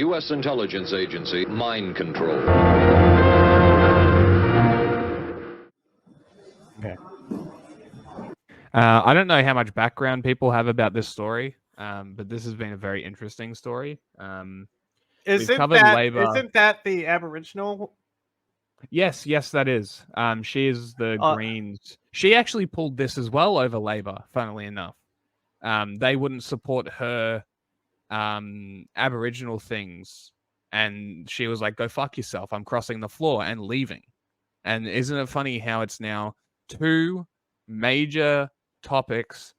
U.S. intelligence agency mind control. Okay. I don't know how much background people have about this story, but this has been a very interesting story. Isn't that the Aboriginal? Yes, that is. She is the Greens. She actually pulled this as well over Labor, funnily enough. They wouldn't support her Aboriginal things, and she was like, "Go fuck yourself, I'm crossing the floor," and leaving. And isn't it funny how it's now two major topics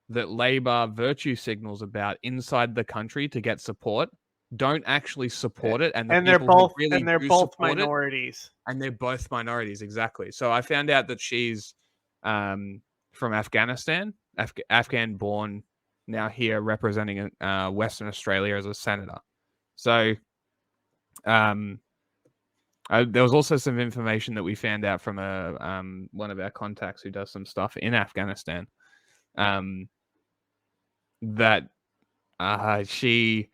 that Labor virtue signals about inside the country to get support don't actually support it, and they're both minorities. And they're both minorities, exactly. So I found out that she's from Afghanistan, Afghan-born, now here representing Western Australia as a senator. So there was also some information that we found out from one of our contacts who does some stuff in Afghanistan, that she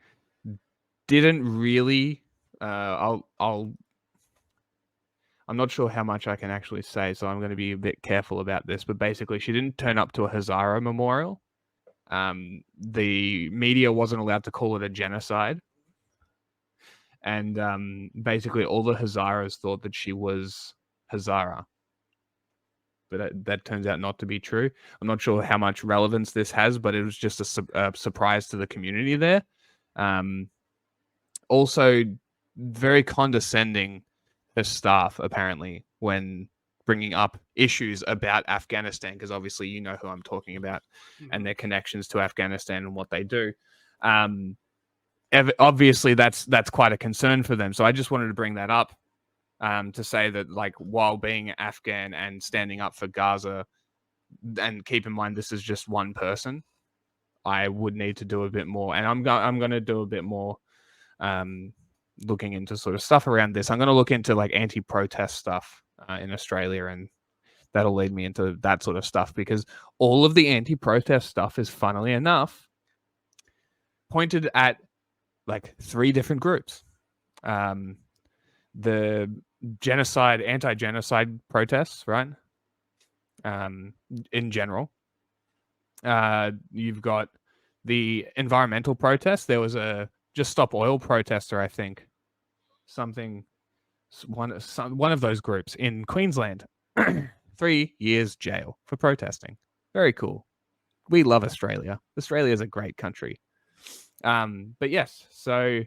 didn't really. I'm not sure how much I can actually say, so I'm going to be a bit careful about this. But basically, she didn't turn up to a Hazara memorial. The media wasn't allowed to call it a genocide. And basically all the Hazaras thought that she was Hazara. But that turns out not to be true. I'm not sure how much relevance this has, but it was just a surprise to the community there. Also, very condescending her staff, apparently, when bringing up issues about Afghanistan, because obviously you know who I'm talking about, and their connections to Afghanistan and what they do. Obviously, that's quite a concern for them. So I just wanted to bring that up to say that, like, while being Afghan and standing up for Gaza, and keep in mind this is just one person, I would need to do a bit more, and I'm going to do a bit more looking into sort of stuff around this. I'm going to look into like anti-protest stuff in Australia, and that'll lead me into that sort of stuff, because all of the anti-protest stuff is, funnily enough, pointed at like three different groups. The genocide, anti-genocide protests, right? In general. You've got the environmental protests. There was a Just Stop Oil protester, I think. One of those groups in Queensland. 3 years jail for protesting. Very cool. We love Australia. Australia is a great country. But yes, so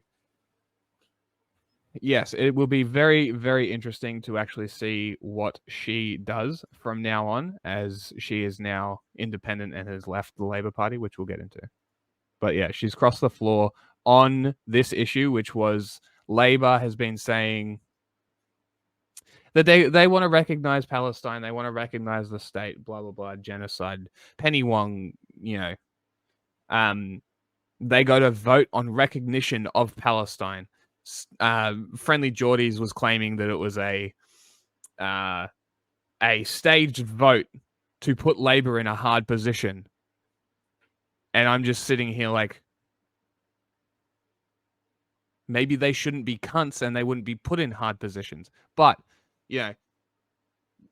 yes, it will be very, very interesting to actually see what she does from now on, as she is now independent and has left the Labor Party, which we'll get into. But yeah, she's crossed the floor on this issue, which was Labor has been saying that they want to recognize Palestine, they want to recognize the state, blah, blah, blah, genocide. Penny Wong, they go to vote on recognition of Palestine. Friendly Geordies was claiming that it was a staged vote to put Labor in a hard position. And I'm just sitting here like, maybe they shouldn't be cunts and they wouldn't be put in hard positions. But,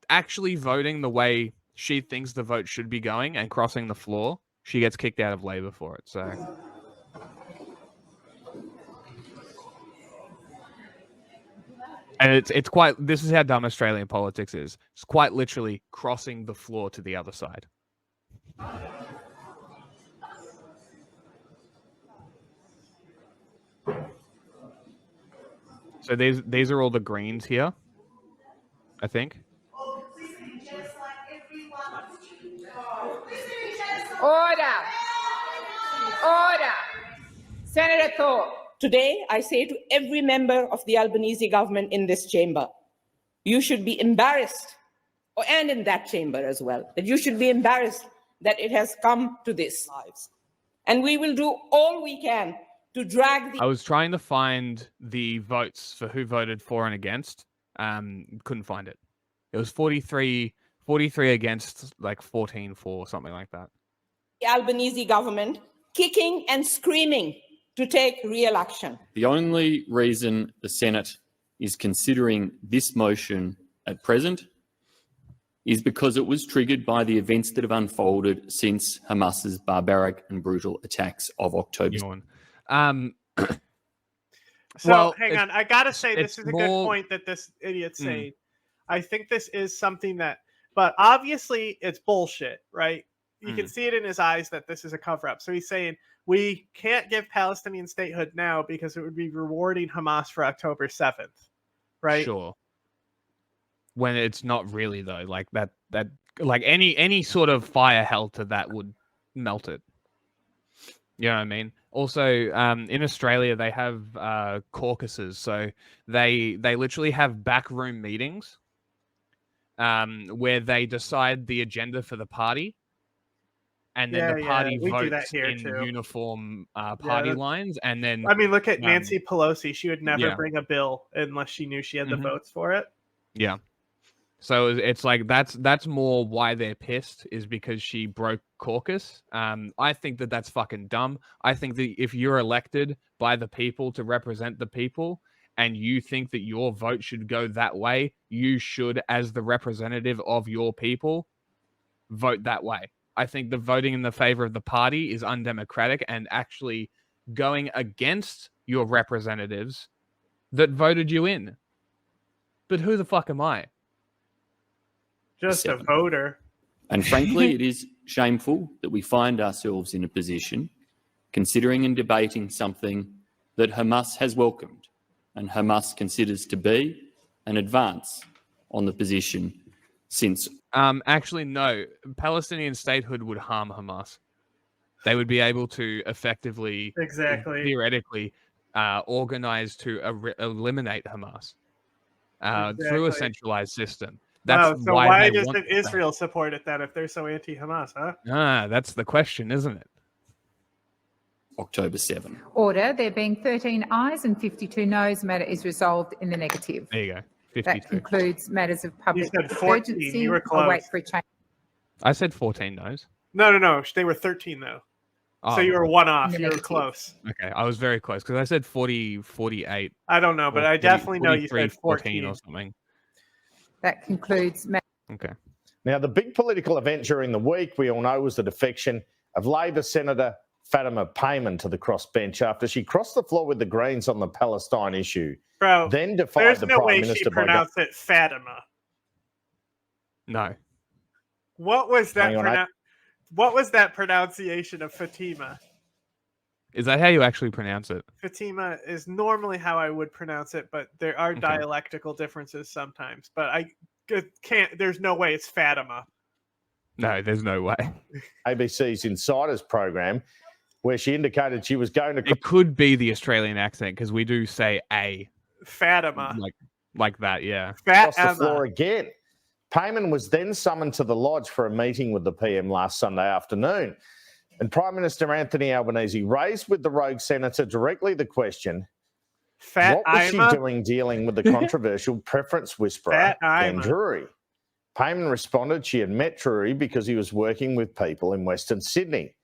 actually voting the way she thinks the vote should be going and crossing the floor, she gets kicked out of Labor for it. So... And it's quite, this is how dumb Australian politics is. It's quite literally crossing the floor to the other side. So these are all the Greens here, I think. Order! Senator Thorpe. Today, I say to every member of the Albanese government in this chamber, you should be embarrassed, and in that chamber as well, that you should be embarrassed that it has come to this. And we will do all we can to drag the... I was trying to find the votes for who voted for and against. Couldn't find it. It was 43 against, like 14 for, something like that. The Albanese government kicking and screaming to take real action. The only reason the Senate is considering this motion at present is because it was triggered by the events that have unfolded since Hamas's barbaric and brutal attacks of October. So hang on, I gotta say this is a good point that this idiot's saying. I think this is something that, but obviously it's bullshit, right? You can see it in his eyes that this is a cover-up. So he's saying, we can't give Palestinian statehood now because it would be rewarding Hamas for October 7th, right? Sure. When it's not really though, like that like any sort of fire held to that would melt it. You know what I mean? Also, in Australia they have caucuses, so they literally have backroom meetings where they decide the agenda for the party. And then the party votes in uniform party lines. And then, I mean, look at Nancy Pelosi. She would never bring a bill unless she knew she had the votes for it. Yeah. So it's like that's more why they're pissed, is because she broke caucus. I think that's fucking dumb. I think that if you're elected by the people to represent the people and you think that your vote should go that way, you should, as the representative of your people, vote that way. I think the voting in the favor of the party is undemocratic and actually going against your representatives that voted you in. But who the fuck am I? Just a voter. And frankly, it is shameful that we find ourselves in a position considering and debating something that Hamas has welcomed and Hamas considers to be an advance on the position since. Actually, no. Palestinian statehood would harm Hamas. They would be able to effectively, theoretically, organize to eliminate Hamas through a centralized system. That's so why doesn't Israel support it then if they're so anti-Hamas, huh? That's the question, isn't it? October 7. Order. There being 13 ayes and 52 noes, matter is resolved in the negative. There you go. 52. That concludes matters of public you said 14. urgency. You were close. I'll wait for a change. I said 14 noes. No. They were 13 though. Oh, so you were one off. You were close. Okay, I was very close because I said 40, 48. I don't know, but I definitely know you said 14 or something. That concludes. Okay. Now, the big political event during the week, we all know, was the defection of Labor Senator Fatima Payman to the crossbench after she crossed the floor with the Greens on the Palestine issue. Bro, then defied the Prime Minister. There's no way she pronounced it Fatima. No. What was that? What was that pronunciation of Fatima? Is that how you actually pronounce it? Fatima is normally how I would pronounce it, but there are dialectical differences sometimes. But I can't. There's no way it's Fatima. No, there's no way. ABC's Insiders program, where she indicated she was going to. It could be the Australian accent because we do say a Fatima, like that. Yeah. Across the floor again. Payman was then summoned to the lodge for a meeting with the PM last Sunday afternoon. And Prime Minister Anthony Albanese raised with the rogue senator directly the question, what was she doing dealing with the controversial preference whisperer, Ben Drury? Payman responded she had met Drury because he was working with people in Western Sydney.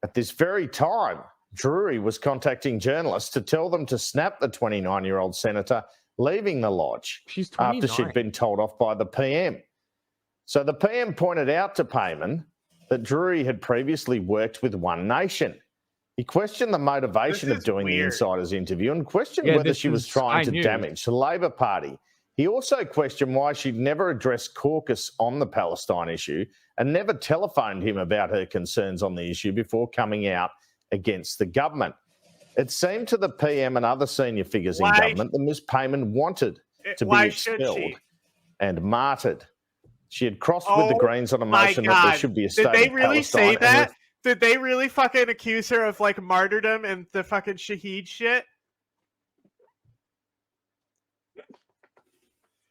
At this very time, Drury was contacting journalists to tell them to snap the 29-year-old senator leaving the lodge after she'd been told off by the PM. So the PM pointed out to Payman that Drury had previously worked with One Nation. He questioned the motivation of doing the Insiders interview and questioned whether she was trying to damage the Labor Party. He also questioned why she'd never addressed caucus on the Palestine issue and never telephoned him about her concerns on the issue before coming out against the government. It seemed to the PM and other senior figures in government that Ms. Payman wanted to be expelled and martyred. She had crossed with the Greens on a motion that there should be a state of Palestine. Did they really say that? Did they really fucking accuse her of like martyrdom and the fucking Shaheed shit?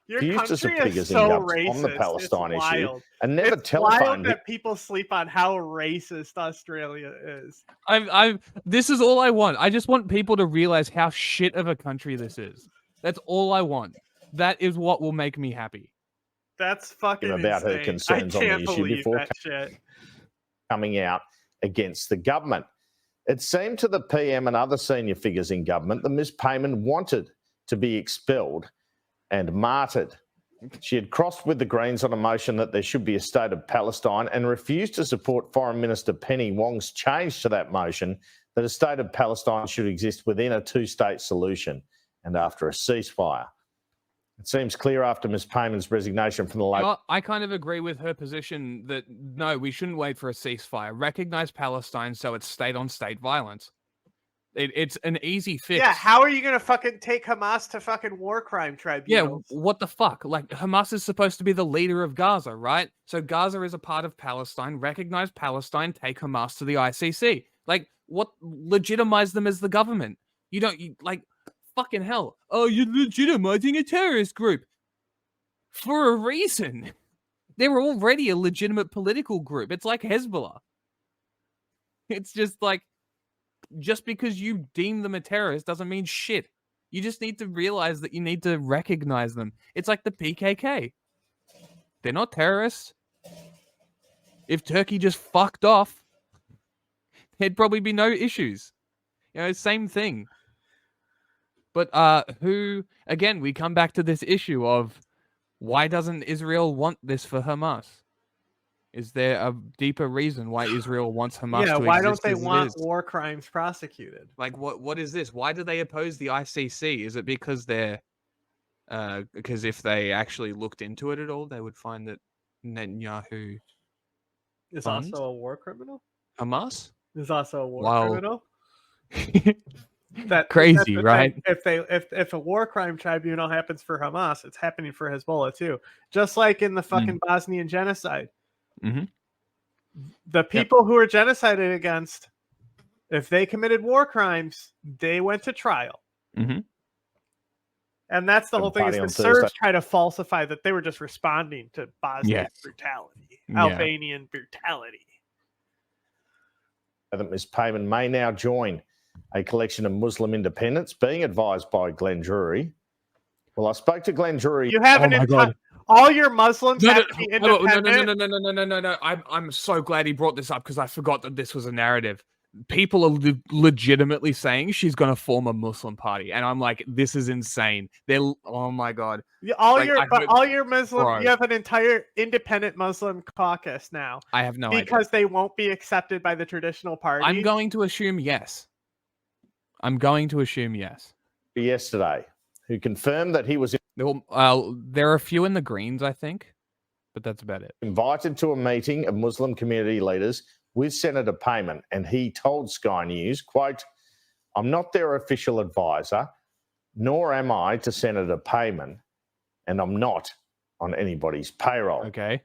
Your country is so racist. On the Palestine issue and never it's telephoned. Wild that people sleep on how racist Australia is. This is all I want. I just want people to realize how shit of a country this is. That's all I want. That is what will make me happy. That's fucking about insane. her concerns on the issue before shit. coming out against the government. It seemed to the PM and other senior figures in government that Ms. Payman wanted to be expelled and martyred. She had crossed with the Greens on a motion that there should be a state of Palestine and refused to support Foreign Minister Penny Wong's change to that motion that a state of Palestine should exist within a two-state solution and after a ceasefire. It seems clear after Ms. Payman's resignation from the Labor... I kind of agree with her position that, no, we shouldn't wait for a ceasefire. Recognise Palestine so it's state-on-state violence. It's an easy fix. Yeah, how are you going to fucking take Hamas to fucking war crime tribunals? Yeah, what the fuck? Like, Hamas is supposed to be the leader of Gaza, right? So Gaza is a part of Palestine. Recognize Palestine, take Hamas to the ICC. Like, what? Legitimize them as the government. You don't, like, fucking hell. Oh, you're legitimizing a terrorist group. For a reason. They were already a legitimate political group. It's like Hezbollah. It's just like, just because you deem them a terrorist doesn't mean shit. You just need to realize that you need to recognize them. It's like the PKK. They're not terrorists. If Turkey just fucked off, there'd probably be no issues. You know, same thing. But again, we come back to this issue of why doesn't Israel want this for Hamas? Is there a deeper reason why Israel wants Hamas to exist? Yeah, why don't they want war crimes prosecuted? Like, what is this? Why do they oppose the ICC? Is it because they're... because if they actually looked into it at all, they would find that Netanyahu is also a war criminal? Hamas? Is also a war criminal? Crazy, right? If a war crime tribunal happens for Hamas, it's happening for Hezbollah too. Just like in the fucking Bosnian genocide. Mm-hmm. The people who were genocided against, if they committed war crimes, they went to trial. Mm-hmm. And that's the whole thing, is the Serbs try to falsify that they were just responding to Bosnian brutality, Albanian brutality. That Ms. Payman may now join a collection of Muslim independents being advised by Glenn Drury. Well, I spoke to Glenn Drury. You have all your Muslims have to be independent. No. I'm so glad he brought this up because I forgot that this was a narrative. People are legitimately saying she's going to form a Muslim party, and I'm like, this is insane. Oh my god! All your Muslim, you have an entire independent Muslim caucus now. I have no idea because they won't be accepted by the traditional party. I'm going to assume yes. Yesterday, who confirmed that he was there are a few in the Greens, I think, but that's about it. Invited to a meeting of Muslim community leaders with Senator Payman, and he told Sky News, quote, "I'm not their official advisor, nor am I to Senator Payman, and I'm not on anybody's payroll." Okay.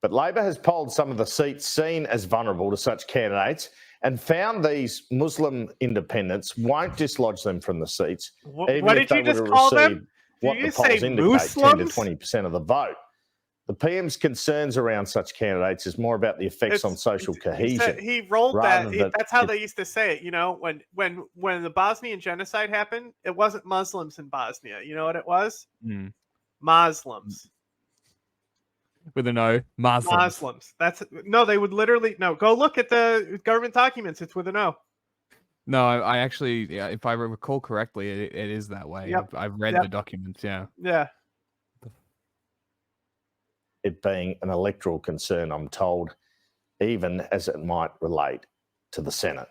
But Labor has polled some of the seats seen as vulnerable to such candidates and found these Muslim independents won't dislodge them from the seats. Even what if did they you just would call receive them? what Did you the polls say indicate, Muslims? 10 to 20% of the vote. The PM's concerns around such candidates is more about the effects on social cohesion. He rolled that. That's how they used to say it. You know, when the Bosnian genocide happened, it wasn't Muslims in Bosnia. You know what it was? Muslims. With an O, Muslims. They would literally go look at the government documents. It's with an O. No, I actually, if I recall correctly, it is that way. Yep. I've read the documents. Yeah. It being an electoral concern, I'm told, even as it might relate to the Senate.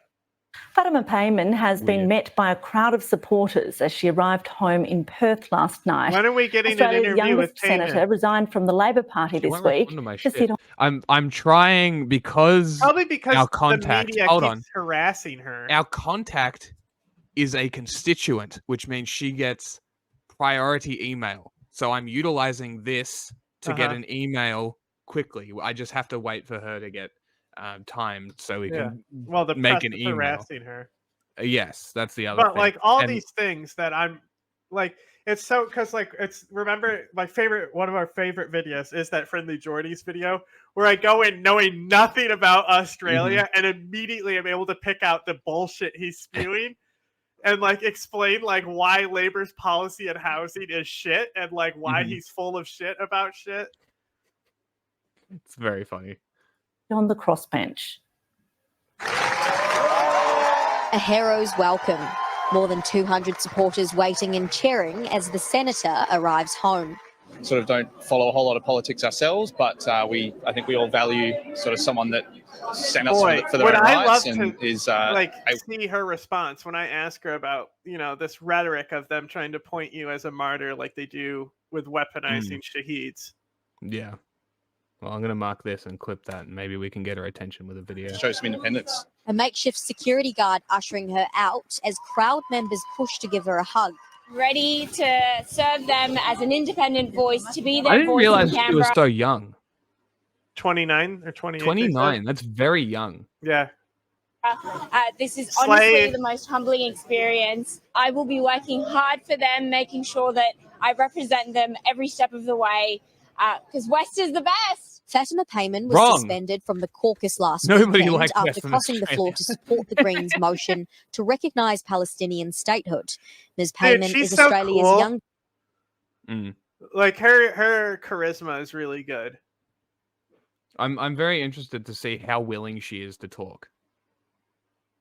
Fatima Payman has been met by a crowd of supporters as she arrived home in Perth last night. When are we getting Australia's an interview with Payman? Senator resigned from the Labor Party this week. I'm trying because our contact. The media keeps harassing her. Our contact is a constituent, which means she gets priority email. So I'm utilizing this to get an email quickly. I just have to wait for her to get timed so we can make an email. Harassing her. Yes, that's the other thing. But like all these things that I'm like, it's so because like remember one of our favorite videos is that Friendly Jordy's video where I go in knowing nothing about Australia and immediately I'm able to pick out the bullshit he's spewing and like explain like why Labor's policy and housing is shit and like why he's full of shit about shit. It's very funny. On the crossbench. A hero's welcome. More than 200 supporters waiting and cheering as the senator arrives home. Sort of don't follow a whole lot of politics ourselves, but I think we all value sort of someone that stand up for their own rights and is see her response when I ask her about this rhetoric of them trying to point you as a martyr like they do with weaponizing shaheeds. Yeah. Well, I'm going to mark this and clip that, and maybe we can get her attention with a video. Show some independence. A makeshift security guard ushering her out as crowd members push to give her a hug. Ready to serve them as an independent voice, to be their I didn't voice realize in she Canberra. was so young. 29 or 28. 29. That's very young. Yeah. This is honestly the most humbling experience. I will be working hard for them, making sure that I represent them every step of the way, because West is the best. Fatima Payman was suspended from the caucus last weekend after crossing the floor to support the Greens' motion to recognise Palestinian statehood. Ms. Payman is Australia's young. Like her charisma is really good. I'm very interested to see how willing she is to talk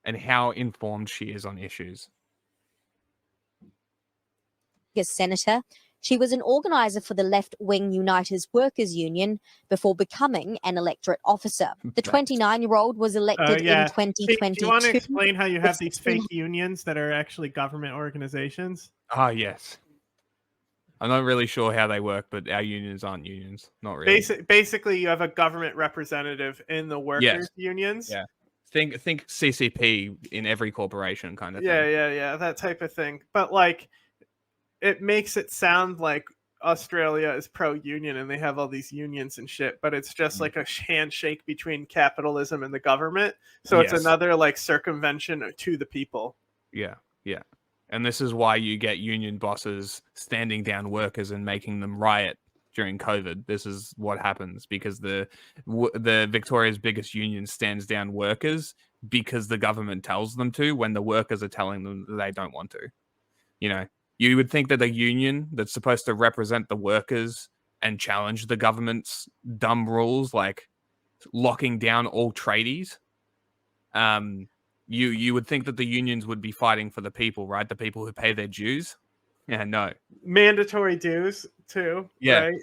and how informed she is on issues. As senator, she was an organiser for the left-wing United's Workers' Union before becoming an electorate officer. The 29-year-old was elected in 2022. Do you want to explain how you have these fake unions that are actually government organizations? Ah, yes. I'm not really sure how they work, but our unions aren't unions. Not really. Basically, you have a government representative in the workers' unions. Yeah. Think CCP in every corporation kind of thing. Yeah, that type of thing. But it makes it sound like Australia is pro-union and they have all these unions and shit, but it's just like a handshake between capitalism and the government. So it's another circumvention to the people. Yeah. And this is why you get union bosses standing down workers and making them riot during COVID. This is what happens because the Victoria's biggest union stands down workers because the government tells them to when the workers are telling them that they don't want to. You would think that a union that's supposed to represent the workers and challenge the government's dumb rules, like locking down all tradies, you would think that the unions would be fighting for the people, right? The people who pay their dues. Yeah, no. Mandatory dues, too. Yeah. Right?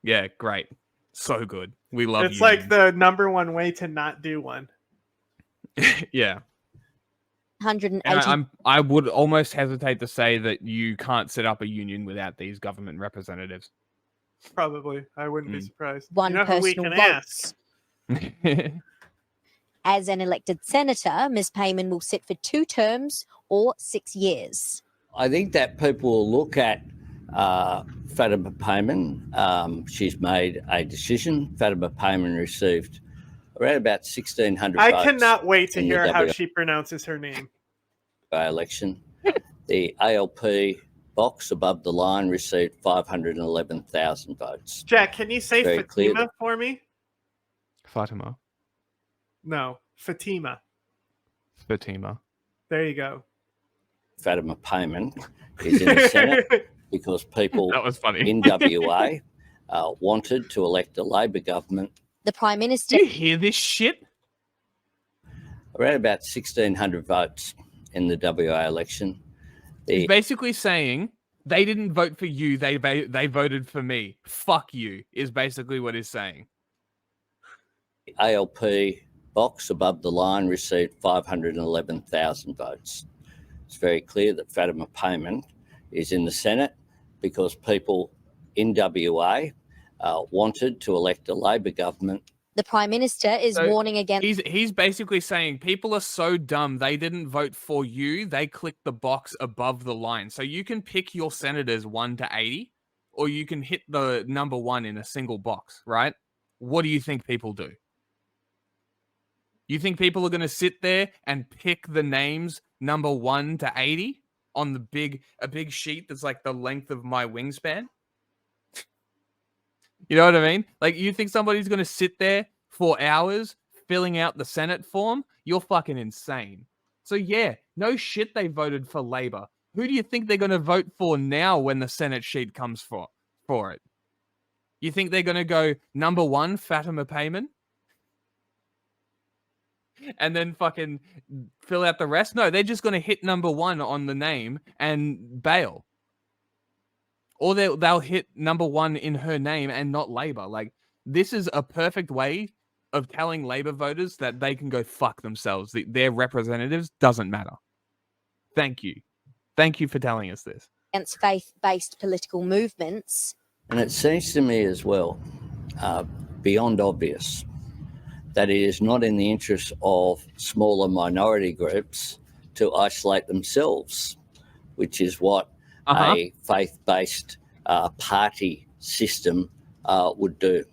Yeah, great. So good. We love It's unions. like the number one way to not do one. Yeah. 180. I would almost hesitate to say that you can't set up a union without these government representatives. Probably. I wouldn't be surprised. One who we personal can votes. ask. As an elected senator, Ms. Payman will sit for 2 terms or 6 years. I think that people will look at Fatima Payman. She's made a decision. Fatima Payman received around about 1,600 votes. I cannot wait to hear how she pronounces her name. Election. The ALP box above the line received 511,000 votes. Jack, can you say Very Fatima clear. for me? Fatima. No, Fatima. Fatima. There you go. Fatima Payman is in the Senate because people That was funny. in WA wanted to elect a Labor government. The Prime Minister. Do you hear this shit? Around about 1,600 votes in the WA election. He's basically saying they didn't vote for you, they voted for me. Fuck you, is basically what he's saying. The ALP box above the line received 511,000 votes. It's very clear that Fatima Payman is in the Senate because people in WA wanted to elect a Labor government. The Prime Minister is warning against. He's basically saying people are so dumb they didn't vote for you. They clicked the box above the line. So you can pick your senators 1 to 80, or you can hit the number 1 in a single box, right? What do you think people do? You think people are going to sit there and pick the names number 1 to 80 on a big sheet that's like the length of my wingspan? You know what I mean? Like, you think somebody's going to sit there for hours filling out the Senate form? You're fucking insane. So yeah, no shit they voted for Labor. Who do you think they're going to vote for now when the Senate sheet comes for it? You think they're going to go number 1, Fatima Payman? and then fucking fill out the rest. No, they're just going to hit number 1 on the name and bail. Or they'll hit number 1 in her name and not Labor. Like, this is a perfect way of telling Labor voters that they can go fuck themselves. Their representatives doesn't matter. Thank you. Thank you for telling us this. Against faith-based political movements. And it seems to me as well, beyond obvious, that it is not in the interest of smaller minority groups to isolate themselves, which is what a faith-based party system would do.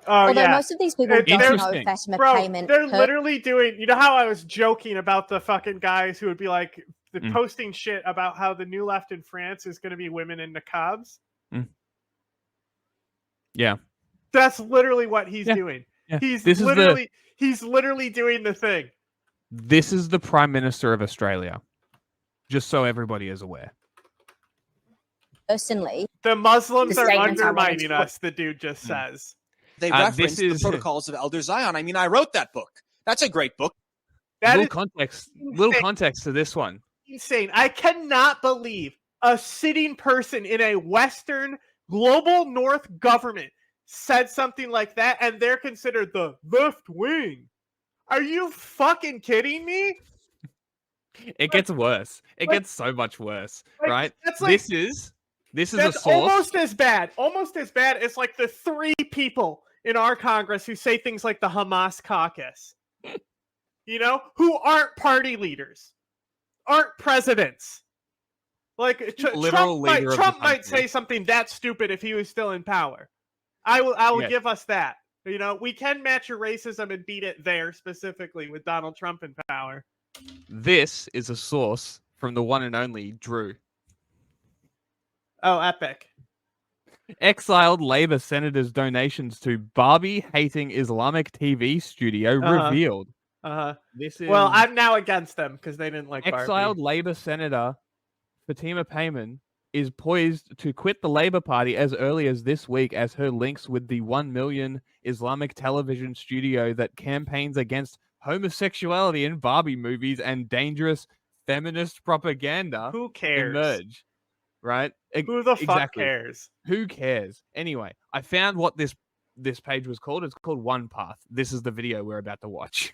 Although most of these people don't know Fatima Payman. They're literally doing, you know how I was joking about the fucking guys who would be like, posting shit about how the new left in France is going to be women in niqabs? Yeah. That's literally what he's doing. Yeah. He's literally doing the thing. This is the Prime Minister of Australia. Just so everybody is aware. Personally, the Muslims are undermining us, the dude just says. They reference the Protocols of Elder Zion. I mean, I wrote that book. That's a great book. Little context to this one. Insane. I cannot believe a sitting person in a Western global North government said something like that, and they're considered the left wing. Are you fucking kidding me? It gets worse. It gets so much worse, right? This is a source. Almost as bad. Almost as bad as like the 3 people in our Congress who say things like the Hamas caucus. You know, who aren't party leaders, aren't presidents. Like Trump might say something that stupid if he was still in power. I will give us that. You know, we can match your racism and beat it there specifically with Donald Trump in power. This is a source from the one and only Drew. Oh, epic. Exiled Labor senators' donations to Barbie-hating Islamic TV studio revealed. This is... Well, I'm now against them because they didn't like Exiled Barbie. Labor Senator Fatima Payman is poised to quit the Labor Party as early as this week as her links with the 1 million Islamic television studio that campaigns against homosexuality in Barbie movies and dangerous feminist propaganda emerge. Right? Who the fuck cares? Who cares? Anyway, I found what this page was called. It's called One Path. This is the video we're about to watch.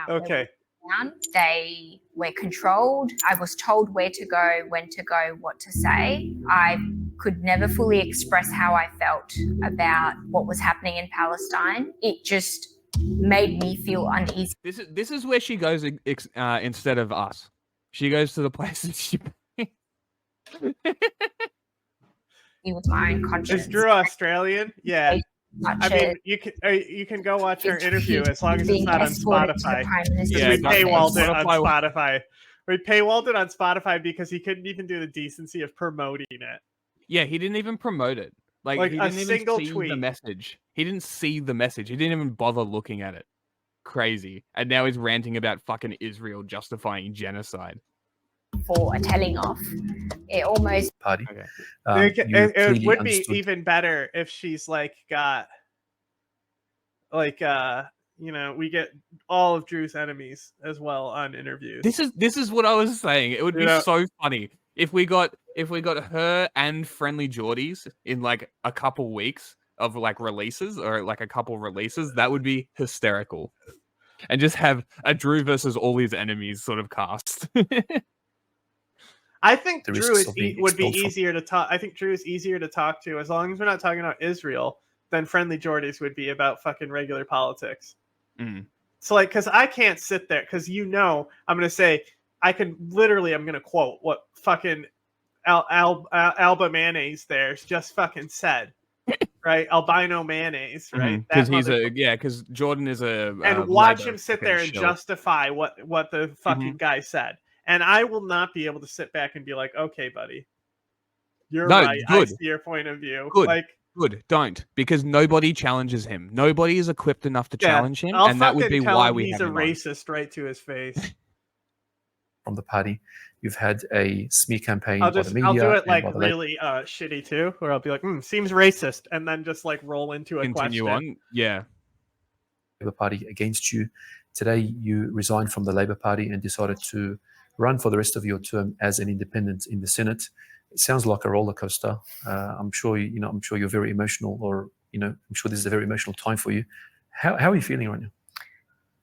Okay. They were controlled. I was told where to go, when to go, what to say. I could never fully express how I felt about what was happening in Palestine. It just made me feel uneasy. This is where she goes instead of us. She goes to the places she... with my own conscience. Is Drew Australian? Yeah. I mean, you can go watch her interview as long as it's not on Spotify. Yeah, we paywalled it on Spotify. We paywalled it on Spotify because he couldn't even do the decency of promoting it. Yeah, he didn't even promote it. Like he didn't even see the message. He didn't see the message. He didn't even bother looking at it. Crazy. And now he's ranting about fucking Israel justifying genocide. For a telling off. It almost... Party. Okay. It would be even better if she's like got like you know, we get all of Drew's enemies as well on interviews. This is what I was saying. It would be so funny if we got her and Friendly Geordies in like a couple weeks of like releases or like a couple releases. That would be hysterical. And just have a Drew versus all his enemies sort of cast. I think Drew would be easier to talk. I think Drew is easier to talk to as long as we're not talking about Israel than Friendly Geordies would be about fucking regular politics. So like, because I can't sit there because I'm going to say I'm going to quote what fucking Alba Mayonnaise there's just fucking said. Right, albino mayonnaise, right? Because because Jordan is and watch him sit there and justify what the fucking guy said. And I will not be able to sit back and be like, okay, buddy, you're right. Good. I see your point of view. Good. Don't, because nobody challenges him. Nobody is equipped enough to challenge him, and that would be why we have him. He's a racist right to his face. From the party, you've had a smear campaign. I'll do it like really shitty too, where I'll be like, seems racist, and then just like roll into a continue question. On, yeah. Labour Party against you. Today, you resigned from the Labour Party and decided to run for the rest of your term as an independent in the Senate. It sounds like a roller coaster. I'm sure I'm sure you're very emotional, or I'm sure this is a very emotional time for you. How are you feeling right now?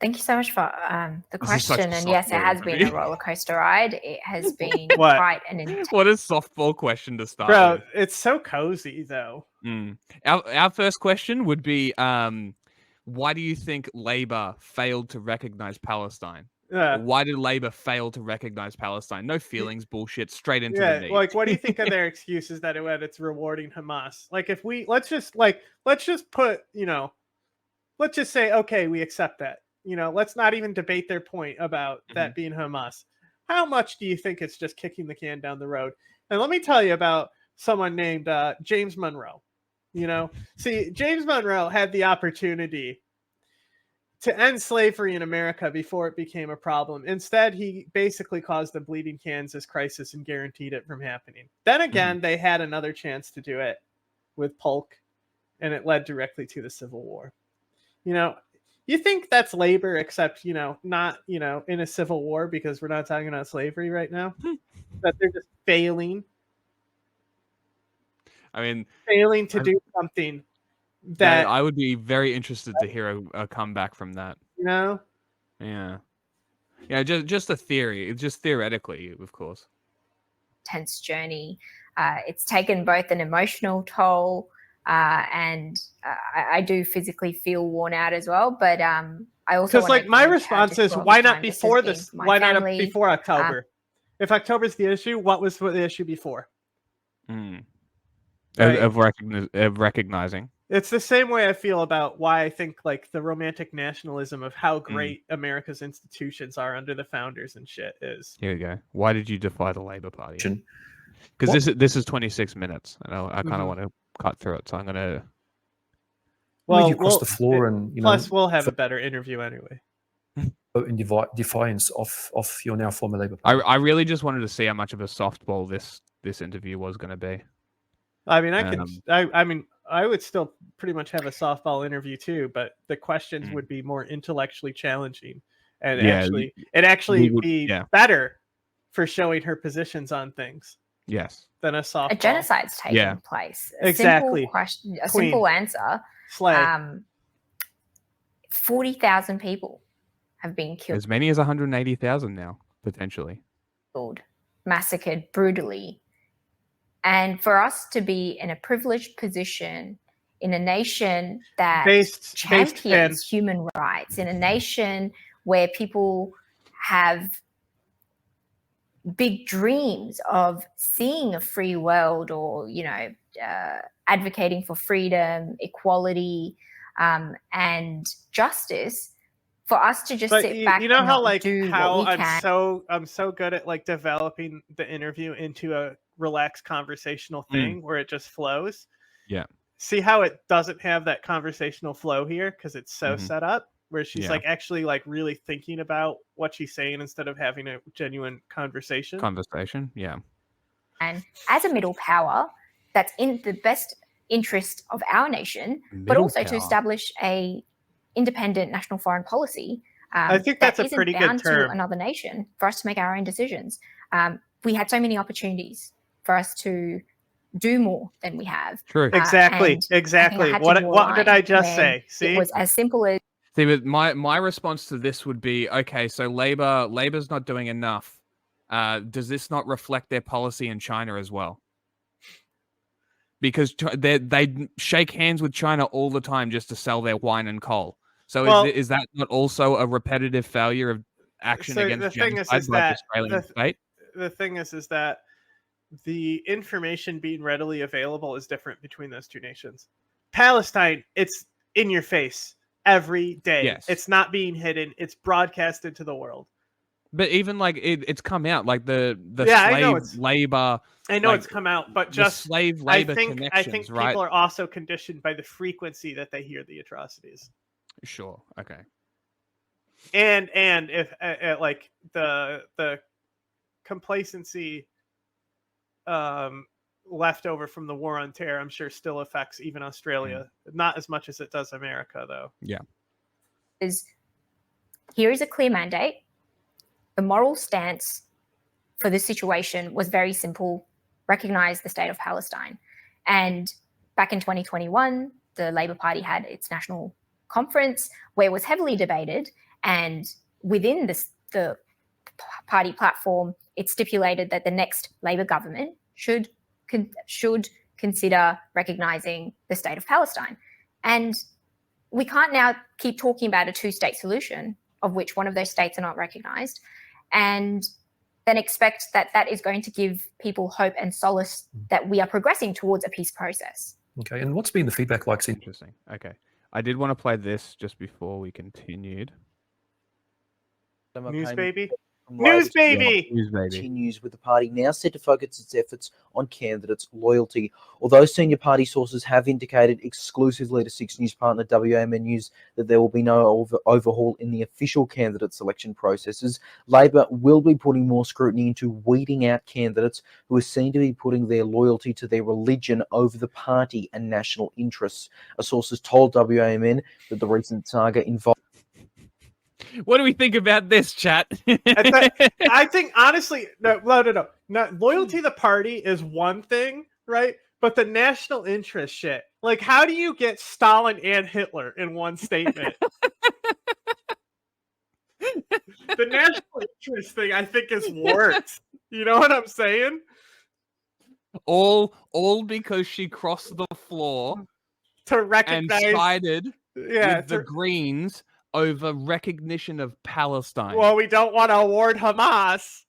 Thank you so much for the question. And yes, it has been a roller coaster ride. It has been quite an intense. What a softball question to start Bro, with. it's so cozy though. Our first question would be, why do you think Labour failed to recognise Palestine? Why did Labour fail to recognise Palestine? No feelings, bullshit, straight into the meat. Like, what do you think of their excuses that it's rewarding Hamas? Like, if let's just put, let's just say, okay, we accept that. Let's not even debate their point about that being Hamas. How much do you think it's just kicking the can down the road? And let me tell you about someone named James Monroe. See, James Monroe had the opportunity to end slavery in America before it became a problem. Instead, he basically caused the Bleeding Kansas crisis and guaranteed it from happening. Then again, they had another chance to do it with Polk, and it led directly to the Civil War. You think that's labor, except, not, in a civil war, because we're not talking about slavery right now, that they're just failing. I mean, failing to do something that I would be very interested to hear a comeback from that. Yeah, just a theory. It's just theoretically, of course. Intense journey. It's taken both an emotional toll, and I do physically feel worn out as well. But I also, because my response is, why not before this? Why not before October? If October's the issue, what was the issue before? Right? Of recognizing. It's the same way I feel about why I think the romantic nationalism of how great America's institutions are under the founders and shit is. Here we go. Why did you defy the Labour Party? Because this is 26 minutes, and I kind of want to cut through it, so I'm gonna. Well, you cross the floor, and plus we'll have a better interview anyway. In defiance of your now former Labour Party. I really just wanted to see how much of a softball this interview was going to be. I mean, I would still pretty much have a softball interview too, but the questions would be more intellectually challenging, and actually would be better for showing her positions on things. Yes. Than a softball. A genocide's taking place. Exactly. Simple question, a simple answer. 40,000 people have been killed. As many as 180,000 now, potentially. Massacred brutally. And for us to be in a privileged position in a nation that champions human rights, in a nation where people have big dreams of seeing a free world, or advocating for freedom, equality, and justice, for us to just sit back and not do what we can. I'm so good at developing the interview into a relaxed conversational thing where it just flows. Yeah. See how it doesn't have that conversational flow here because it's so set up, where she's actually really thinking about what she's saying instead of having a genuine conversation. Yeah. And as a middle power, that's in the best interest of our nation, but also to establish a independent national foreign policy. I think that's a pretty good term. To another nation for us to make our own decisions. We had so many opportunities for us to do more than we have. True. Exactly. What did I just say? See, it was as simple as. See, but my response to this would be, okay, so Labor's not doing enough. Does this not reflect their policy in China as well? Because they shake hands with China all the time just to sell their wine and coal. So is that not also a repetitive failure of action against genocide by the Australian state? The thing is that the information being readily available is different between those two nations. Palestine, it's in your face every day. Yes. It's not being hidden. It's broadcasted to the world. But even it's come out the slave labor. I know it's come out, but just slave labor connections. I think right? people are also conditioned by the frequency that they hear the atrocities. Sure. Okay. And if the complacency left over from the war on terror, I'm sure still affects even Australia. Not as much as it does America, though. Yeah. is here is a clear mandate. The moral stance for this situation was very simple: recognize the state of Palestine. And back in 2021, the Labor Party had its national conference where it was heavily debated, and within the party platform, it stipulated that the next Labor government should consider recognising the state of Palestine. And we can't now keep talking about a two-state solution, of which one of those states are not recognised, and then expect that that is going to give people hope and solace that we are progressing towards a peace process. Okay, and what's been the feedback like since? Interesting. Okay. I did want to play this just before we continued. News baby. News baby. News baby. Continues with the party now set to focus its efforts on candidates' loyalty. Although senior party sources have indicated exclusively to 6 News partner WAMN News that there will be no overhaul in the official candidate selection processes, Labor will be putting more scrutiny into weeding out candidates who are seen to be putting their loyalty to their religion over the party and national interests. A source has told WAMN that the recent saga involved. What do we think about this, chat? I think honestly, no. Loyalty to the party is one thing, right? But the national interest shit, like, how do you get Stalin and Hitler in one statement? The national interest thing, I think, is worse. You know what I'm saying? All because she crossed the floor to recognize and sided with the Greens over recognition of Palestine. Well, we don't want to award Hamas.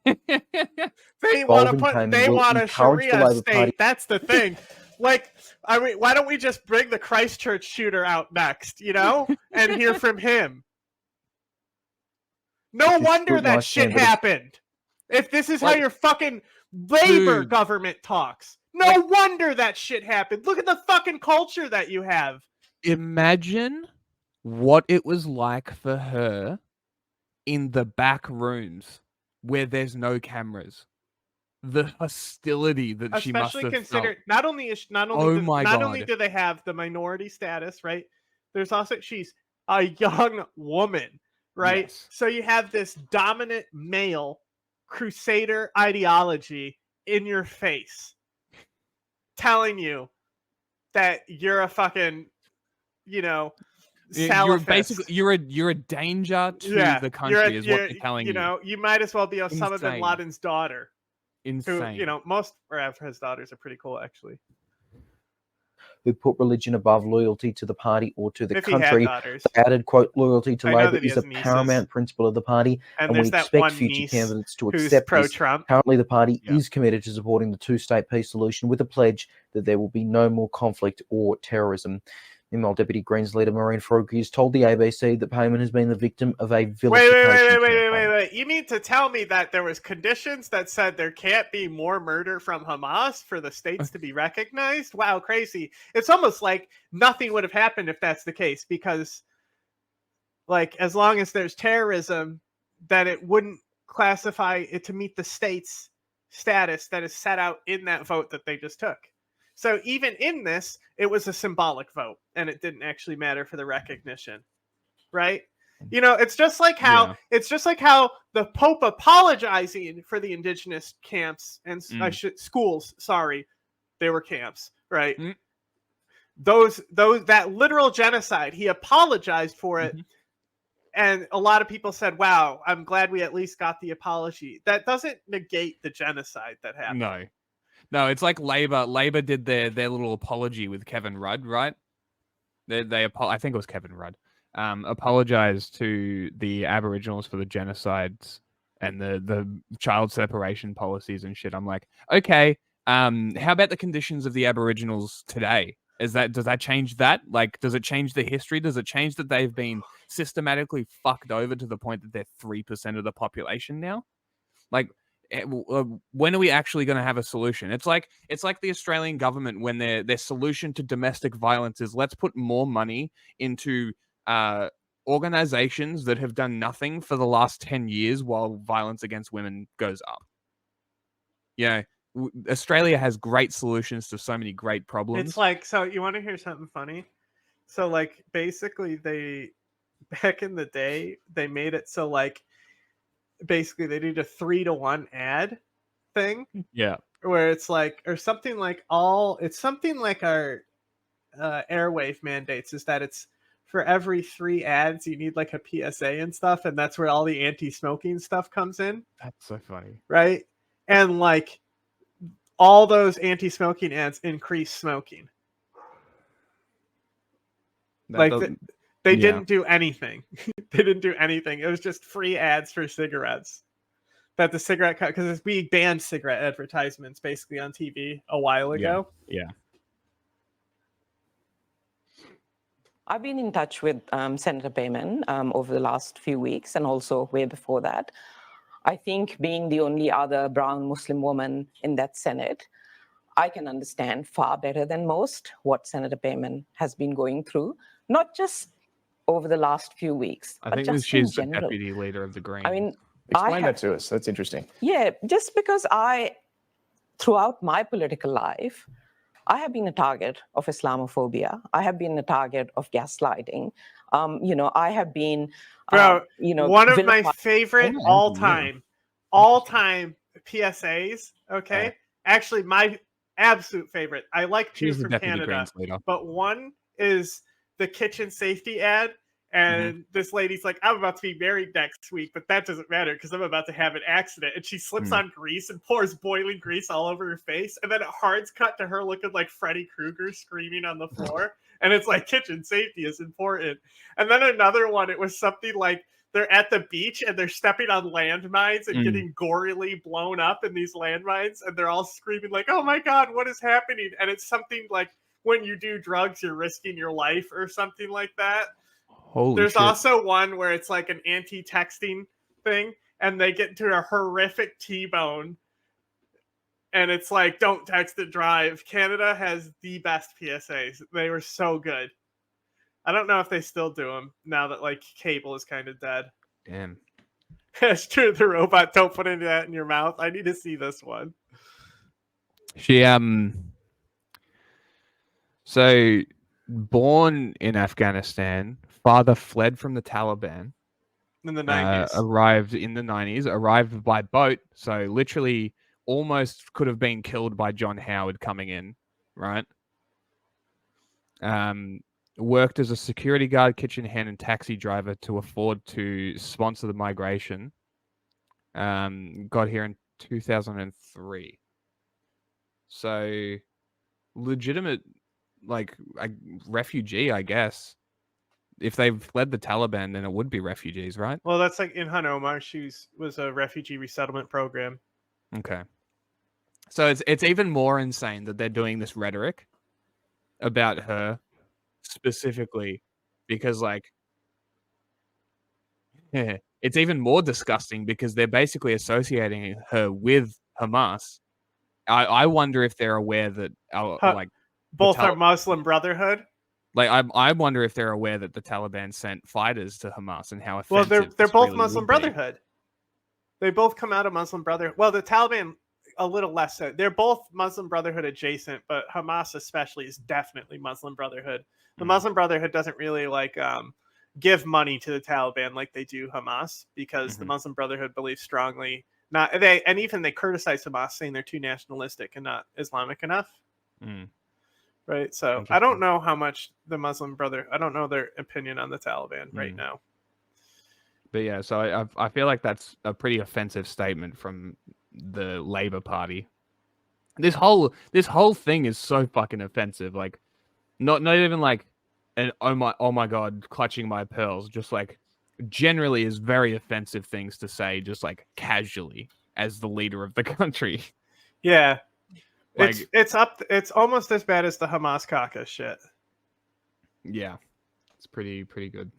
They want a Sharia state. That's the thing. Like, I mean, why don't we just bring the Christchurch shooter out next, you know, and hear from him? No wonder that shit happened. If this is how your fucking Labor government talks, no wonder that shit happened. Look at the fucking culture that you have. Imagine what it was like for her in the back rooms where there's no cameras. The hostility that she must have felt. Not only do they have the minority status, right? There's also, she's a young woman, right? Yes. So you have this dominant male crusader ideology in your face telling you that you're a fucking, you know, you're basically you're a danger to the country, is what they're telling you. You know, you might as well be Osama bin Laden's daughter. Insane. Who, you know, most of his daughters are pretty cool, actually. Who put religion above loyalty to the party or to the If country. They added, quote, loyalty to Labor is a paramount principle of the party, and we expect future candidates to accept this. Currently, the party is committed to supporting the two-state peace solution with a pledge that there will be no more conflict or terrorism. Meanwhile, Deputy Greens leader Maureen Faruqi has told the ABC that Payman has been the victim of a vilification Wait. You mean to tell me that there was conditions that said there can't be more murder from Hamas for the states to be recognized? Wow, crazy. It's almost like nothing would have happened if that's the case, because, like, as long as there's terrorism, then it wouldn't classify it to meet the state's status that is set out in that vote that they just took. So even in this, it was a symbolic vote, and it didn't actually matter for the recognition, right? You know, it's just like how the Pope apologizing for the indigenous camps and schools. Sorry, they were camps, right? That literal genocide. He apologized for it, and a lot of people said, "Wow, I'm glad we at least got the apology." That doesn't negate the genocide that happened. No, it's like Labor. Labor did their little apology with Kevin Rudd, right? I think it was Kevin Rudd. Apologized to the Aboriginals for the genocides and the child separation policies and shit. I'm like, okay, how about the conditions of the Aboriginals today? Does that change that? Like, does it change the history? Does it change that they've been systematically fucked over to the point that they're 3% of the population now? Like, when are we actually going to have a solution? It's like the Australian government, when their solution to domestic violence is, let's put more money into organizations that have done nothing for the last 10 years while violence against women goes up. Yeah, Australia has great solutions to so many great problems. It's like, so you want to hear something funny? So, like, basically back in the day, they made it so like basically they did a 3-to-1 ad thing. Yeah. Where it's like, or something like it's something like our airwave mandates is that it's for every 3 ads you need like a PSA and stuff, and that's where all the anti-smoking stuff comes in. That's so funny. Right? And like all those anti-smoking ads increase smoking. Like they didn't do anything. They didn't do anything. It was just free ads for cigarettes. That the cigarette cut, because we banned cigarette advertisements basically on TV a while ago. Yeah. I've been in touch with Senator Payman over the last few weeks and also way before that. I think being the only other brown Muslim woman in that Senate, I can understand far better than most what Senator Payman has been going through, not just over the last few weeks. I think she's the deputy leader of the Greens. I mean, explain that to us. That's interesting. Yeah, just because throughout my political life, I have been a target of Islamophobia. I have been a target of gaslighting. I have been, one of my favorite all-time PSAs. Okay, actually, my absolute favorite. I like two from Canada, but one is the kitchen safety ad. And this lady's like, I'm about to be married next week, but that doesn't matter because I'm about to have an accident. And she slips on grease and pours boiling grease all over her face. And then it hards cut to her looking like Freddy Krueger screaming on the floor. And it's like, kitchen safety is important. And then another one, it was something like they're at the beach and they're stepping on landmines and getting gorily blown up in these landmines. And they're all screaming like, oh my God, what is happening? And it's something like, when you do drugs, you're risking your life or something like that. There's also one where it's like an anti-texting thing, and they get into a horrific T-bone, and it's like, don't text and drive. Canada has the best PSAs. They were so good. I don't know if they still do them now that like cable is kind of dead. Damn. It's true. The robot, don't put any of that in your mouth. I need to see this one. So born in Afghanistan, father fled from the Taliban in the 90s. Arrived by boat, so literally almost could have been killed by John Howard coming in, right? Worked as a security guard, kitchen hand, and taxi driver to afford to sponsor the migration. Got here in 2003. So legitimate, like a refugee, I guess. If they've fled the Taliban, then it would be refugees, right? Well, that's like in Han Omar. She was a refugee resettlement program. Okay. So it's even more insane that they're doing this rhetoric about her specifically because, like, it's even more disgusting because they're basically associating her with Hamas. I wonder if they're aware that, both are Muslim Brotherhood. Like, I wonder if they're aware that the Taliban sent fighters to Hamas and how offensive. Well, they're both really Muslim Brotherhood. They both come out of Muslim Brotherhood. Well, the Taliban a little less so. They're both Muslim Brotherhood adjacent, but Hamas especially is definitely Muslim Brotherhood. The Muslim Brotherhood doesn't really give money to the Taliban like they do Hamas because the Muslim Brotherhood believes strongly they criticize Hamas saying they're too nationalistic and not Islamic enough. Right, so I don't know how much the Muslim I don't know their opinion on the Taliban right now. But yeah, so I feel like that's a pretty offensive statement from the Labour Party. This whole thing is so fucking offensive. Like, not even like an oh my God, clutching my pearls. Just like generally is very offensive things to say, just like casually as the leader of the country. Yeah. Like, it's almost as bad as the Hamas caucus shit. Yeah, it's pretty good.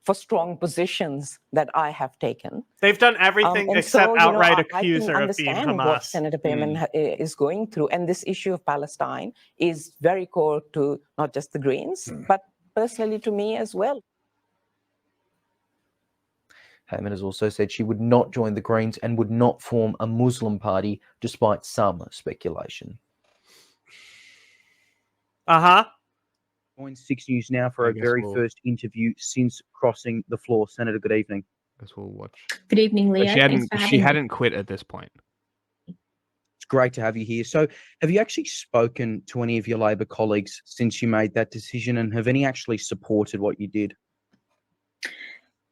For strong positions that I have taken, they've done everything except outright accuse her of being Hamas. I understand what Senator Payman is going through, and this issue of Palestine is very core to not just the Greens, but personally to me as well. Payman has also said she would not join the Greens and would not form a Muslim party, despite some speculation. Joins 6 News now for a very first interview since crossing the floor. Senator, good evening. I guess we'll watch. Good evening, Leah. She hadn't quit at this point. It's great to have you here. So, have you actually spoken to any of your Labor colleagues since you made that decision, and have any actually supported what you did?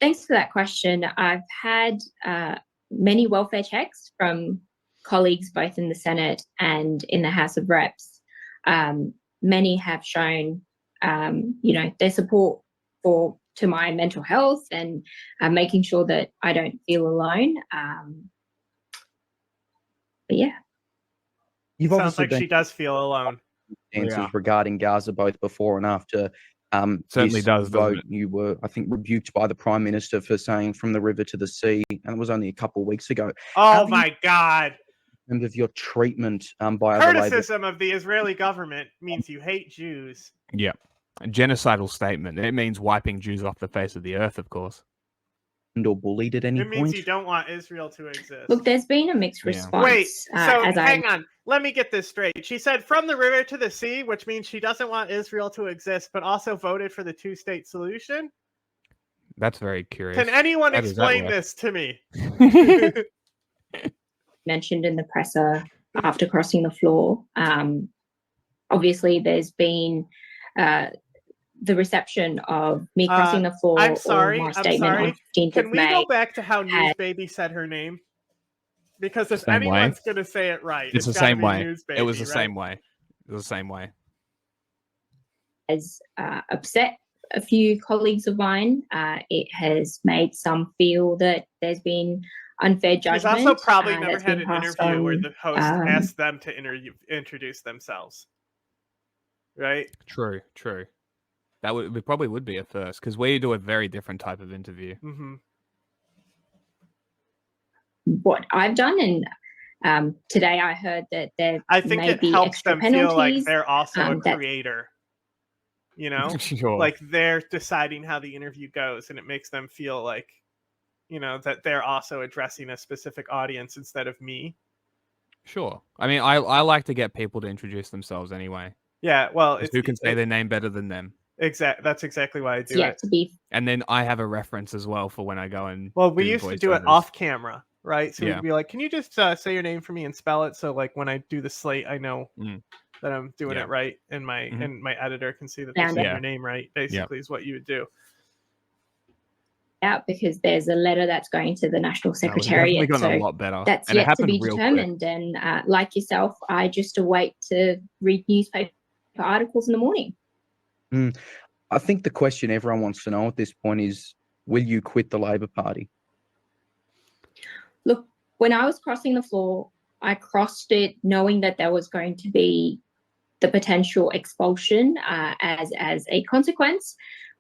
Thanks for that question. I've had many welfare checks from colleagues both in the Senate and in the House of Reps. Many have shown, their support to my mental health and making sure that I don't feel alone. But yeah. Sounds like she does feel alone. Answers regarding Gaza both before and after. Certainly this does, doesn't vote. it? You were, I think, rebuked by the Prime Minister for saying from the river to the sea, and it was only a couple of weeks ago. Oh my God. In terms of your treatment by other Labor, Criticism of the Israeli government means you hate Jews. Yeah. A genocidal statement. It means wiping Jews off the face of the earth, of course. or bullied at any It point. means you don't want Israel to exist. Look, there's been a mixed response. Wait, so hang on. Let me get this straight. She said from the river to the sea, which means she doesn't want Israel to exist, but also voted for the two-state solution? That's very curious. Can anyone explain this to me? Mentioned in the presser after crossing the floor. Obviously, there's been the reception of me crossing the floor. I'm sorry. Or my I'm statement sorry. on 15th Can of we May. go back to how News Baby said her name? Because if Same way. anyone's going to say it right, It's the gotta same be way. News Baby, It was the right? same way. It was the same way. Has upset a few colleagues of mine. It has made some feel that there's been unfair judgment. She's also probably never that's had been an passed interview where on, the host asked them to introduce themselves. Right? True. That it probably would be a first because we do a very different type of interview. Mm-hmm. What I've done, and today I heard that there I think may it be helps extra them penalties. feel like they're also a that- creator. You know, Sure. like they're deciding how the interview goes, and it makes them feel like, you know, that they're also addressing a specific audience instead of me. Sure. I mean, I like to get people to introduce themselves anyway. Yeah, well, 'Cause who can say their name better than them? That's exactly why I do it. to be. And then I have a reference as well for when I go and. Well, we used to do it voiceovers. off camera, right? So Yeah. we'd be like, "Can you just say your name for me and spell it?" So like when I do the slate, I know that I'm doing Yeah. it right, and my and my editor can see that Found they're saying it. your name right. Basically, is what you would do. Out because there's a letter that's going to the National definitely Secretariat. gotten a So lot better, that's and it yet to be happened real quick. determined. And like yourself, I just await to read newspaper articles in the morning. I think the question everyone wants to know at this point is, will you quit the Labor Party? Look, when I was crossing the floor, I crossed it knowing that there was going to be the potential expulsion as a consequence.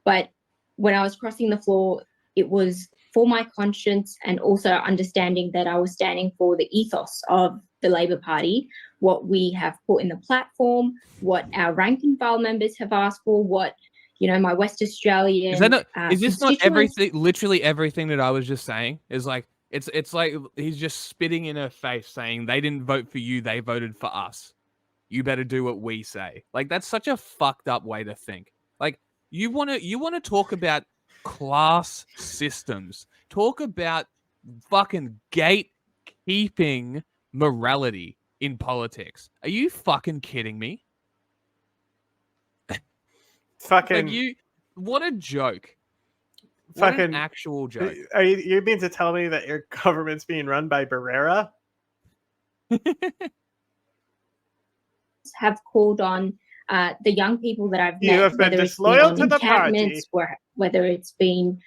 But when I was crossing the floor, it was for my conscience and also understanding that I was standing for the ethos of the Labor Party, what we have put in the platform, what our rank and file members have asked for, what my West Australian Is this not constituents- everything? Literally everything that I was just saying is like it's like he's just spitting in her face, saying they didn't vote for you, they voted for us. You better do what we say. Like that's such a fucked up way to think. Like you want to talk about class systems, talk about fucking gatekeeping morality in politics. Are you fucking kidding me? Fucking like what a joke. What fucking an actual joke. Are you mean to tell me that your government's being run by Barrera? have called on the young people that I've met. You have been whether it's disloyal on to the party. encampments, whether it's been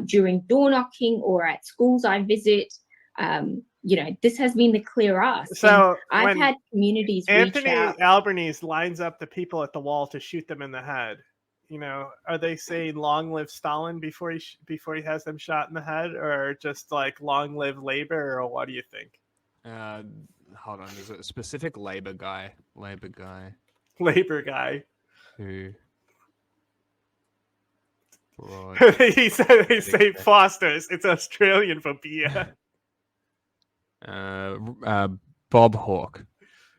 during door knocking or at schools I visit. This has been the clear ask. So And I've when had communities Anthony reach out. Albanese lines up the people at the wall to shoot them in the head. Are they saying "Long live Stalin" before he has them shot in the head, or just like "Long live Labor"? Or what do you think? Hold on, there's a specific Labor guy Who? Right. They say Foster's. It's Australian for beer. Bob Hawke.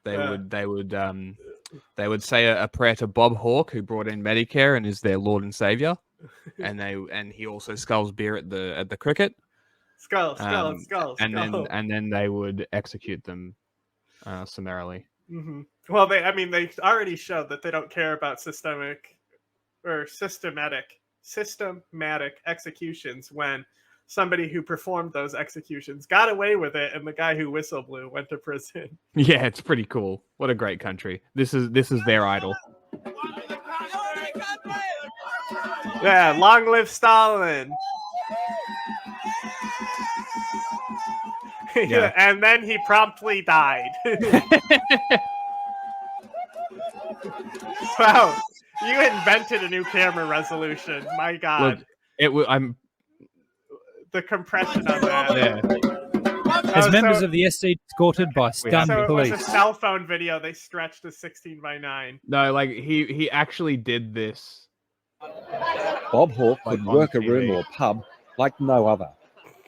They would They would say a prayer to Bob Hawke, who brought in Medicare and is their Lord and Savior, and he also sculls beer at the cricket. Skull. And then they would execute them summarily. Mm-hmm. Well, they already showed that they don't care about systematic executions when somebody who performed those executions got away with it, and the guy who whistle blew went to prison. Yeah, it's pretty cool. What a great country. This is their idol. Yeah, long live Stalin. Yeah. And then he promptly died. Wow, you invented a new camera resolution. My God. Look, I'm the compression on that. Yeah. As members of the SC escorted by stunned police. It was a cell phone video. They stretched to 16:9. No, like he actually did this. Bob Hawke could work a room or pub like no other.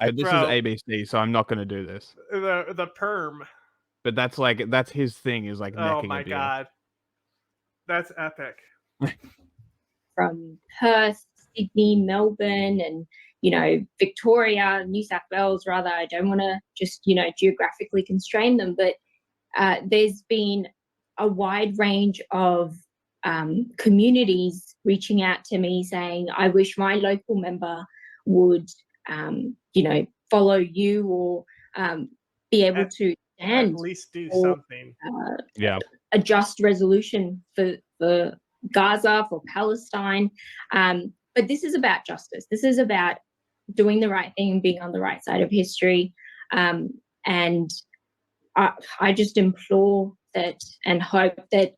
This is ABC, so I'm not going to do this. The perm. But that's his thing, is like necking Oh my a beer. God, that's epic. From Perth, Sydney, Melbourne, and Victoria, New South Wales, rather. I don't want to just geographically constrain them, but there's been a wide range of communities reaching out to me saying, I wish my local member would follow you or be able to stand, at least do something. A just resolution for Gaza, for Palestine. But this is about justice. This is about doing the right thing and being on the right side of history. And I just implore that and hope that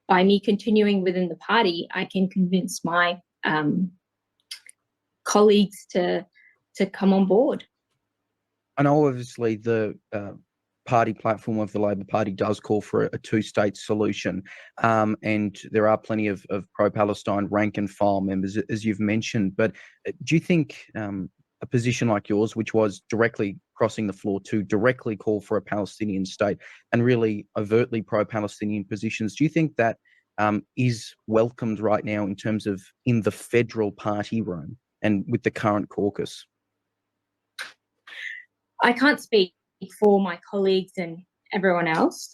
by me continuing within the party, I can convince my colleagues to come on board. I know obviously the party platform of the Labor Party does call for a two-state solution, and there are plenty of pro-Palestine rank and file members, as you've mentioned. But do you think a position like yours, which was directly crossing the floor to directly call for a Palestinian state and really overtly pro-Palestinian positions, do you think that is welcomed right now in terms of in the federal party room and with the current caucus? I can't speak for my colleagues and everyone else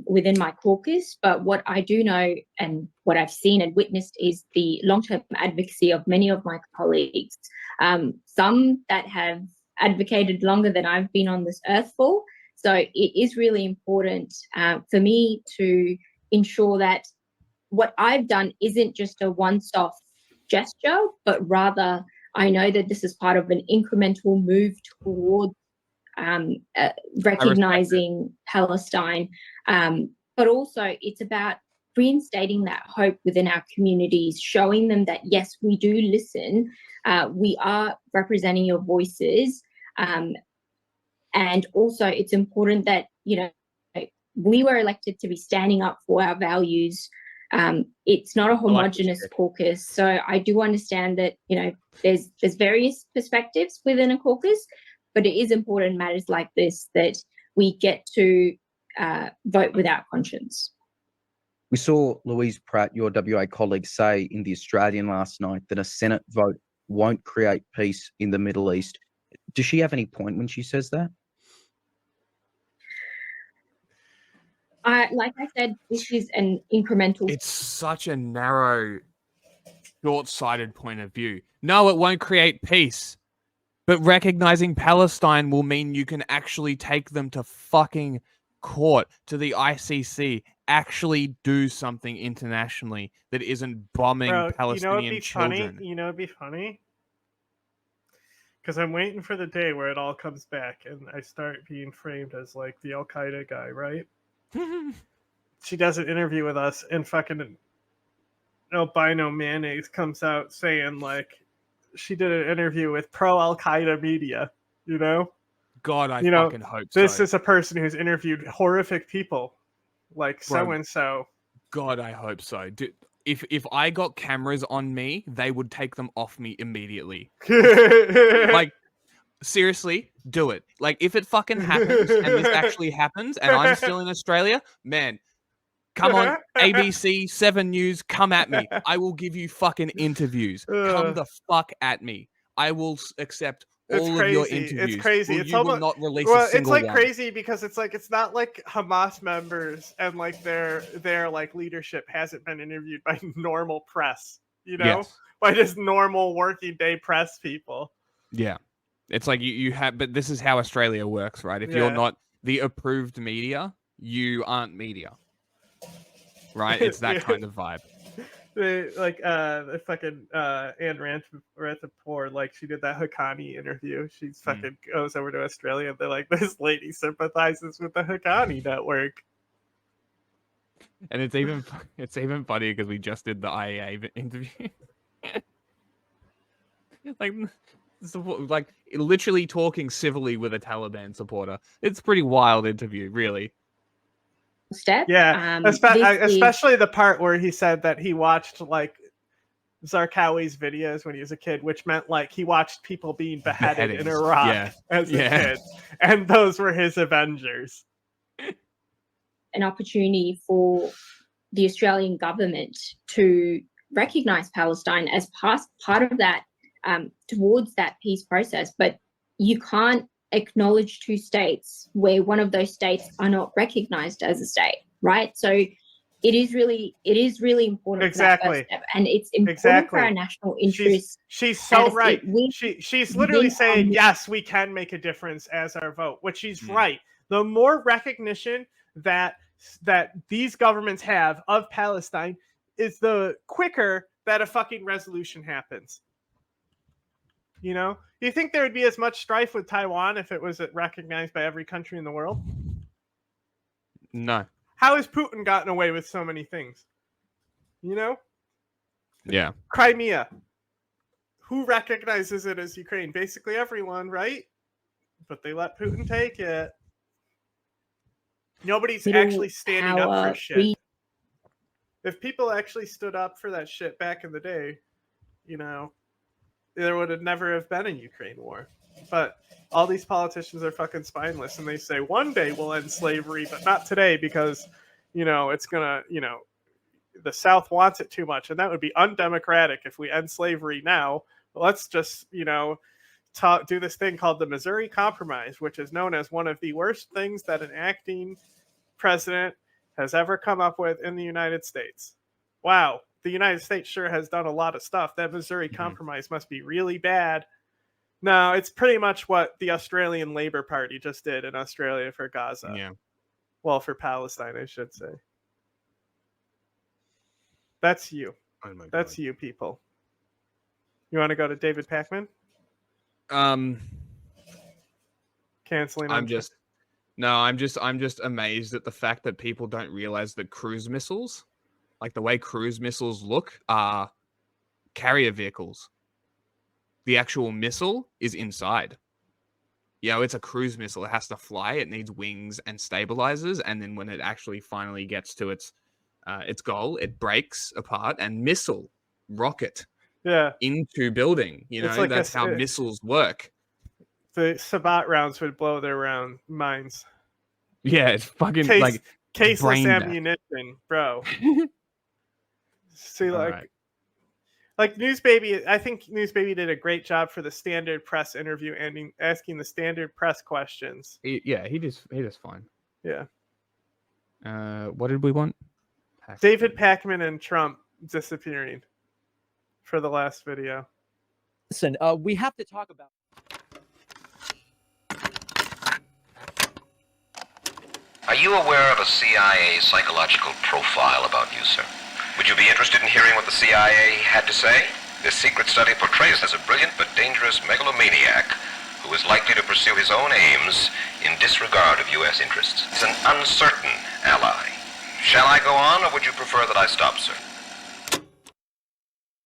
within my caucus, but what I do know and what I've seen and witnessed is the long-term advocacy of many of my colleagues, some that have advocated longer than I've been on this earth for. So it is really important for me to ensure that what I've done isn't just a once-off gesture, but rather I know that this is part of an incremental move towards recognizing Palestine, but also it's about reinstating that hope within our communities, showing them that yes, we do listen, we are representing your voices, and also it's important that we were elected to be standing up for our values. It's not a homogenous caucus, so I do understand that there's various perspectives within a caucus. But it is important in matters like this that we get to vote without conscience. We saw Louise Pratt, your WA colleague, say in The Australian last night that a Senate vote won't create peace in the Middle East. Does she have any point when she says that? Like I said, this is an incremental. It's such a narrow, short-sighted point of view. No, it won't create peace. But recognizing Palestine will mean you can actually take them to fucking court, to the ICC, actually do something internationally that isn't bombing Palestinian children. It'd be funny? Because I'm waiting for the day where it all comes back and I start being framed as like the al-Qaeda guy, right? She does an interview with us and fucking albino mayonnaise comes out saying like, she did an interview with pro al-Qaeda media, God, I fucking hope so. This is a person who's interviewed horrific people like so-and-so. God, I hope so. Dude, if I got cameras on me, they would take them off me immediately. Like, seriously, do it. Like, if it fucking happens and this actually happens and I'm still in Australia, man, Come on, ABC, 7 News, come at me. I will give you fucking interviews. Come the fuck at me. I will accept all of your interviews. It's crazy. You will not release a single one. It's like crazy because it's not like Hamas members and like their like leadership hasn't been interviewed by normal press, Yes. by just normal working day press people. Yeah. It's like you have, but this is how Australia works, right? If you're not the approved media, you aren't media. Right? It's that kind of vibe. The fucking Anne Rantapur, like she did that Haqqani interview. She fucking goes over to Australia and they're like, this lady sympathizes with the Haqqani network. And it's even funnier because we just did the IAA interview. like literally talking civilly with a Taliban supporter. It's a pretty wild interview, really. Step. Yeah, especially the part where he said that he watched like Zarqawi's videos when he was a kid, which meant like he watched people being beheaded in Iraq as a kid, and those were his Avengers. An opportunity for the Australian government to recognise Palestine as part of that towards that peace process, but you can't acknowledge two states where one of those states are not recognized as a state, right? So it is really important. Exactly. For that first step, and it's important for our national interests. She's so right. She's literally saying, yes, we can make a difference as our vote, which she's right. The more recognition that these governments have of Palestine is the quicker that a fucking resolution happens. You think there would be as much strife with Taiwan if it was recognized by every country in the world? No. How has Putin gotten away with so many things? Yeah. Crimea. Who recognizes it as Ukraine? Basically everyone, right? But they let Putin take it. Nobody's actually standing up for shit. If people actually stood up for that shit back in the day, there would have never have been a Ukraine war. But all these politicians are fucking spineless, and they say one day we'll end slavery, but not today because, it's gonna, the South wants it too much, and that would be undemocratic if we end slavery now. But let's just, do this thing called the Missouri Compromise, which is known as one of the worst things that an acting president has ever come up with in the United States. Wow. The United States sure has done a lot of stuff. That Missouri Compromise must be really bad. No, it's pretty much what the Australian Labor Party just did in Australia for Gaza. Yeah. Well, for Palestine, I should say. That's you. Oh my God. That's you, people. You want to go to David Pacman? Canceling. I'm just amazed at the fact that people don't realize that cruise missiles, like the way cruise missiles look, are carrier vehicles. The actual missile is inside. It's a cruise missile. It has to fly. It needs wings and stabilizers. And then when it actually finally gets to its goal, it breaks apart and missile rocket into building. Like that's how missiles work. The Sabat rounds would blow their minds. Yeah, it's fucking caseless ammunition, bro. See, like Newsbaby, I think Newsbaby did a great job for the standard press interview ending, asking the standard press questions. He just fine. Yeah. What did we want? David Pacman and Trump disappearing for the last video. Listen, we have to talk about. Are you aware of a CIA psychological profile about you, sir? Would you be interested in hearing what the CIA had to say? This secret study portrays as a brilliant but dangerous megalomaniac who is likely to pursue his own aims in disregard of U.S. interests. He's an uncertain ally. Shall I go on, or would you prefer that I stop, sir?